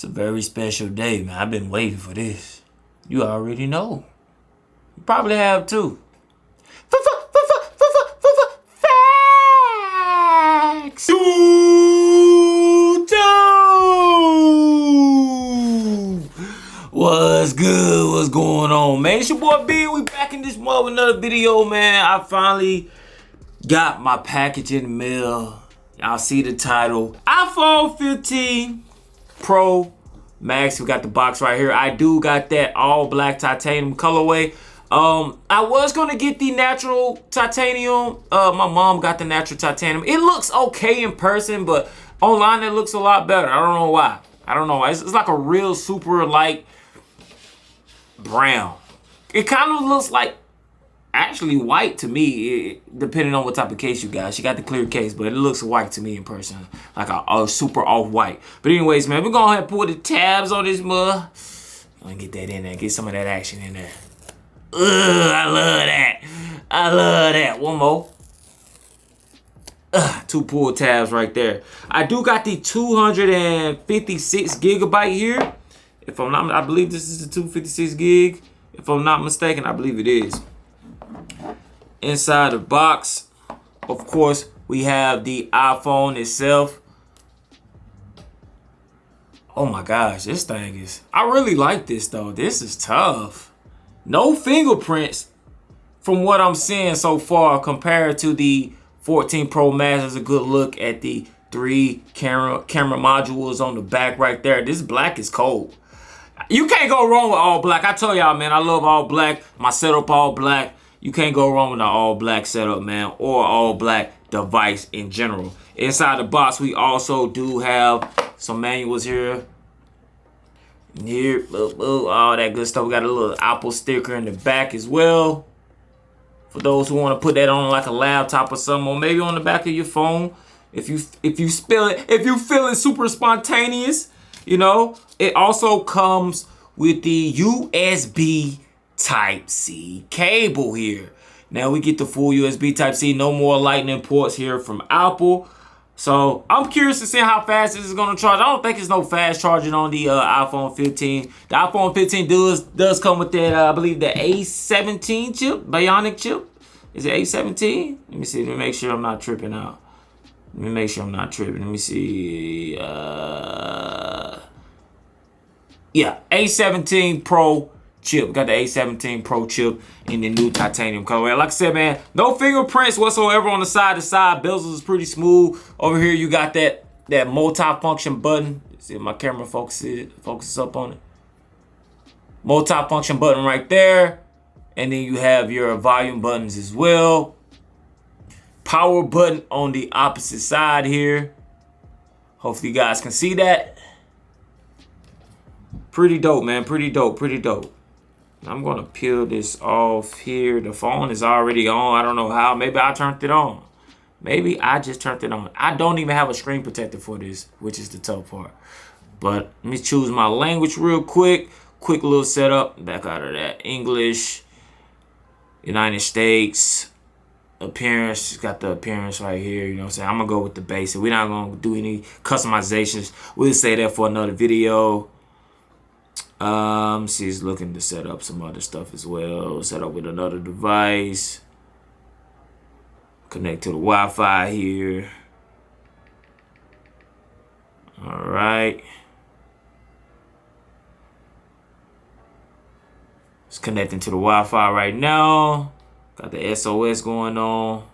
It's a very special day, man. I've been waiting for this. You already know. You probably have too. Facts. What's good? What's going on, man? It's your boy B. We back in this month with another video, man. I finally got my package in the mail. Y'all see the title. iPhone 15 Pro Max. We got the box right here. I do got that all black titanium colorway. I was gonna get the natural titanium. My mom got the natural titanium. It looks okay in person, but online it looks a lot better. I don't know why. I don't know. It's like a real super light brown. It kind of looks like actually white to me, depending on what type of case you got. She got the clear case, but it looks white to me in person, like a super off-white. But anyways, man, we're going to go ahead and pull the tabs on this mug. Let me get that in there, get some of that action in there. Ugh, I love that. I love that. One more. Two pull tabs right there. I do got the 256 gigabyte here. If I'm not, I believe this is the 256 gig. If I'm not mistaken, I believe it is. Inside the box, of course, we have the iPhone itself. Oh my gosh, this thing is, I really like this though. This is tough. No fingerprints from what I'm seeing so far compared to the 14 Pro Max. Is a good look at the 3 camera modules on the back right there. This black is cold. You can't go wrong with all black. I tell y'all, man, I love all black. My setup all black. You can't go wrong with an all black setup, man, or all black device in general. Inside the box, we also do have some manuals here. Here, all that good stuff. We got a little Apple sticker in the back as well. For those who want to put that on like a laptop or something, or maybe on the back of your phone. If you feeling super spontaneous, you know. It also comes with the USB Type-C cable here. Now we get the full USB Type-C. No more Lightning ports here from Apple. So I'm curious to see how fast this is going to charge. I don't think it's no fast charging on the iPhone 15. The iPhone 15 does come with that, I believe, the A17 chip, Bionic chip. Is it A17? Let me see. Let me make sure I'm not tripping out. Let me see. Yeah, A17 Pro chip. We got the A17 Pro chip in the new titanium colorway. Like I said, man, no fingerprints whatsoever on the side. The side bezels is pretty smooth. Over here, you got that multi-function button. See if my camera focuses up on it. Multi-function button right there. And then you have your volume buttons as well. Power button on the opposite side here. Hopefully you guys can see that. Pretty dope, man. Pretty dope. I'm going to peel this off here. The phone is already on. I don't know how. Maybe I turned it on. Maybe I just turned it on. I don't even have a screen protector for this, which is the tough part. But let me choose my language real quick. Quick little setup. Back out of that. English. United States. Appearance. Got the appearance right here. You know what I'm saying? I'm going to go with the basic. We're not going to do any customizations. We'll say that for another video. She's looking to set up some other stuff as well. Set up with another device. Connect to the Wi-Fi here. All right. It's connecting to the Wi-Fi right now. Got the SOS going on.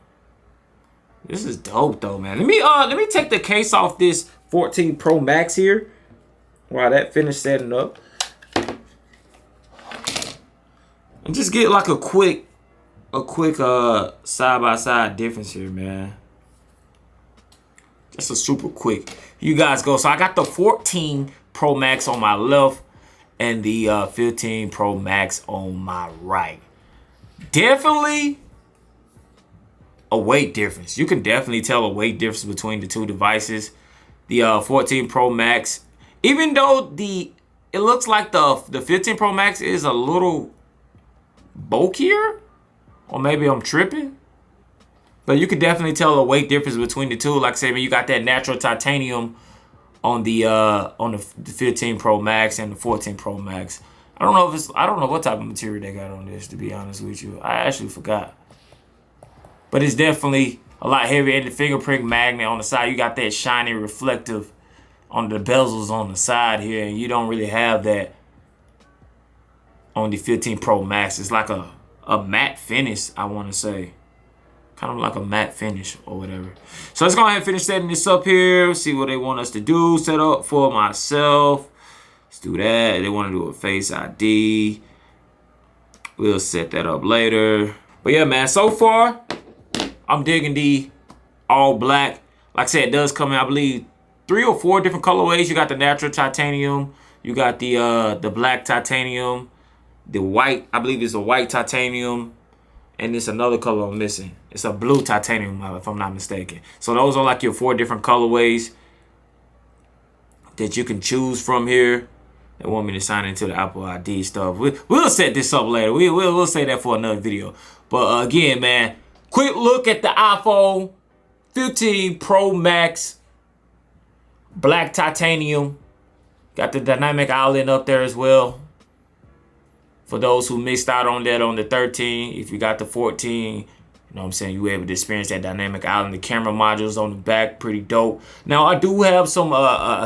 This is dope though, man. Let me take the case off this 14 Pro Max here while that finished setting up. And just get like a quick side-by-side difference here, man. Just a super quick. You guys go. So I got the 14 Pro Max on my left and the 15 Pro Max on my right. Definitely a weight difference. You can definitely tell a weight difference between the two devices. The 14 Pro Max, even though it looks like the 15 Pro Max is a little bulkier, or maybe I'm tripping, but you could definitely tell a weight difference between the two. Like I said, man, you got that natural titanium on the 15 Pro Max and the 14 Pro Max. I don't know what type of material they got on this, to be honest with you. I actually forgot. But it's definitely a lot heavier. And the fingerprint magnet on the side, you got that shiny reflective on the bezels on the side here, and you don't really have that on the 15 Pro Max. It's like a matte finish, I want to say. Kind of like a matte finish or whatever. So let's go ahead and finish setting this up here. See what they want us to do. Set up for myself. Let's do that. They want to do a Face ID. We'll set that up later. But yeah, man, so far, I'm digging the all black. Like I said, it does come in, I believe, 3 or 4 different colorways. You got the natural titanium. You got the black titanium. The white, I believe it's a white titanium. And it's another color I'm missing. It's a blue titanium, if I'm not mistaken. So those are like your 4 different colorways that you can choose from here. They want me to sign into the Apple ID stuff. We'll set this up later. We'll say that for another video. But again, man, quick look at the iPhone 15 Pro Max. Black titanium. Got the dynamic island up there as well. For those who missed out on that on the 13, if you got the 14, you know what I'm saying, you were able to experience that dynamic island. The camera modules on the back, pretty dope. Now, I do have some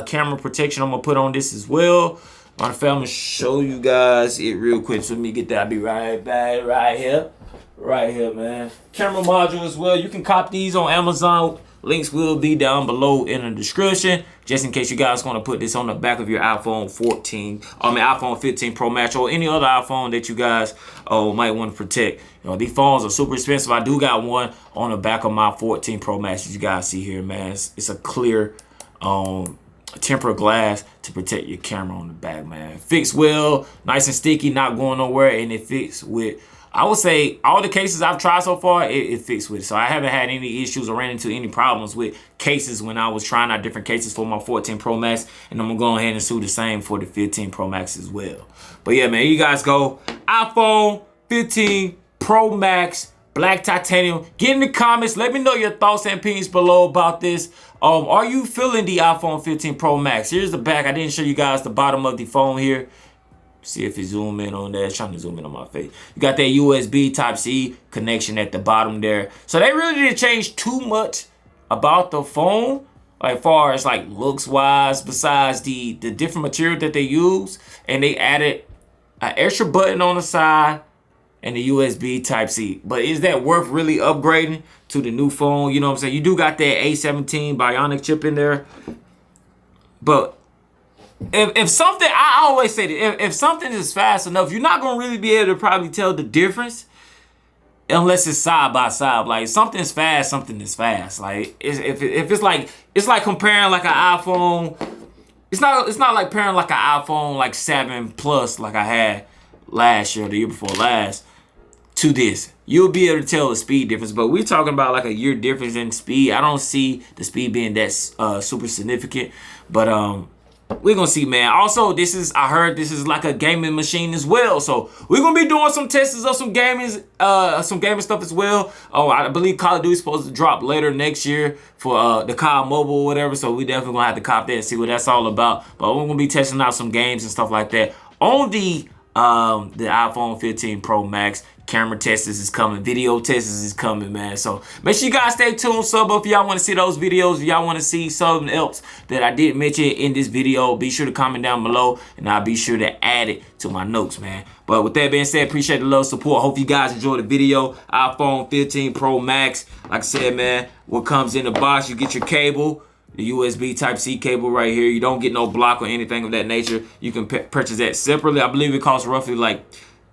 camera protection I'm going to put on this as well. Matter of fact, I'm going to show you guys it real quick. So let me get that. I'll be right back right here. Right here, man. Camera module as well. You can cop these on Amazon. Links will be down below in the description, just in case you guys want to put this on the back of your iPhone 15 Pro Max, or any other iPhone that you guys might want to protect. You know, these phones are super expensive. I do got one on the back of my 14 Pro Max, as you guys see here, man. It's a clear tempered glass to protect your camera on the back, man. Fits well, nice and sticky, not going nowhere, and it fits with, I would say, all the cases I've tried so far, it fits with it. So I haven't had any issues or ran into any problems with cases when I was trying out different cases for my 14 Pro Max. And I'm going to go ahead and do the same for the 15 Pro Max as well. But yeah, man, you guys go. iPhone 15 Pro Max, black titanium. Get in the comments. Let me know your thoughts and opinions below about this. Are you feeling the iPhone 15 Pro Max? Here's the back. I didn't show you guys the bottom of the phone here. See if you zoom in on that. It's trying to zoom in on my face. You got that USB Type-C connection at the bottom there. So they really didn't change too much about the phone, like far as like looks wise, besides the different material that they use. And they added an extra button on the side and the USB Type-C. But is that worth really upgrading to the new phone? You know what I'm saying? You do got that A17 Bionic chip in there. But if something, I always say that if something is fast enough, you're not gonna really be able to probably tell the difference unless it's side by side. Like something's fast, something is fast. Like if it's like comparing like an iPhone. It's not like comparing like an iPhone like 7 Plus like I had last year or the year before last to this. You'll be able to tell the speed difference. But we're talking about like a year difference in speed. I don't see the speed being that super significant. But we're gonna see, man. Also, I heard this is like a gaming machine as well. So we're gonna be doing some tests of some gaming stuff as well. I believe Call of Duty is supposed to drop later next year for the COD Mobile or whatever. So we definitely gonna have to cop that and see what that's all about. But we're gonna be testing out some games and stuff like that on the iPhone 15 Pro Max. Camera tests is coming. Video tests is coming, man. So make sure you guys stay tuned. Sub up if y'all want to see those videos. If y'all want to see something else that I didn't mention in this video, be sure to comment down below, and I'll be sure to add it to my notes, man. But with that being said, appreciate the love, support. Hope you guys enjoyed the video. iPhone 15 Pro Max. Like I said, man, what comes in the box, you get your cable, the USB Type-C cable right here. You don't get no block or anything of that nature. You can purchase that separately. I believe it costs roughly like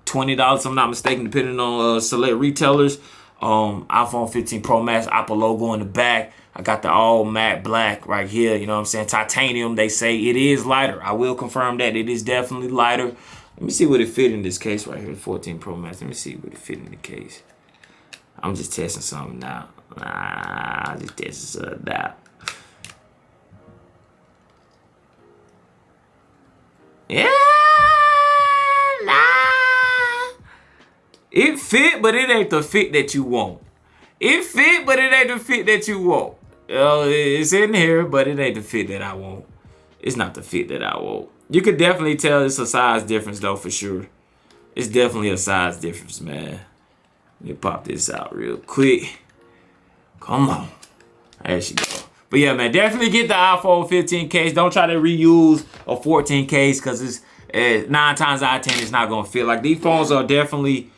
$20, if I'm not mistaken, depending on select retailers. iPhone 15 Pro Max, Apple logo in the back. I got the all matte black right here. You know what I'm saying? Titanium, they say it is lighter. I will confirm that it is definitely lighter. Let me see what it fit in this case right here, 14 Pro Max. Let me see what it fit in the case. I'm just testing something now. Just testing something out. Yeah, it fit, but it ain't the fit that you want. It fit, but it ain't the fit that you want. It's in here, but it ain't the fit that I want. it's not the fit that I want. You could definitely tell it's a size difference though, for sure. It's definitely a size difference, man. Let me pop this out real quick. Come on. There she go. But yeah, man, definitely get the iPhone 15 case. Don't try to reuse a 14 case because it's 9 times out of 10 it's not gonna fit. Like, these phones are definitely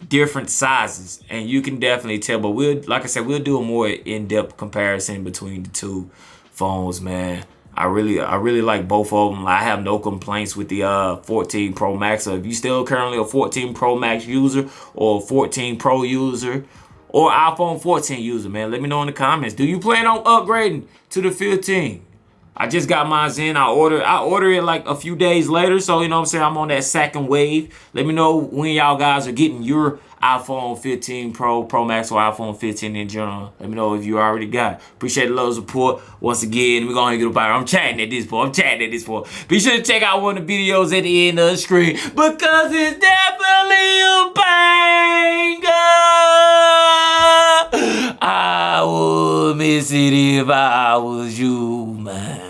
different sizes, and you can definitely tell. But like I said, we'll do a more in-depth comparison between the two phones, man. I really like both of them. I have no complaints with the 14 Pro Max. So if you still currently a 14 Pro Max user or a 14 Pro user or iPhone 14 user, man, let me know in the comments. Do you plan on upgrading to the 15? I just got mine in. I order it like a few days later. So, you know what I'm saying? I'm on that second wave. Let me know when y'all guys are getting your iPhone 15 Pro Max, or iPhone 15 in general. Let me know if you already got it. Appreciate the love support. Once again, we're going to get a buyer. I'm chatting at this point. Be sure to check out one of the videos at the end of the screen, because it's definitely a banger. I would miss it if I was you, man.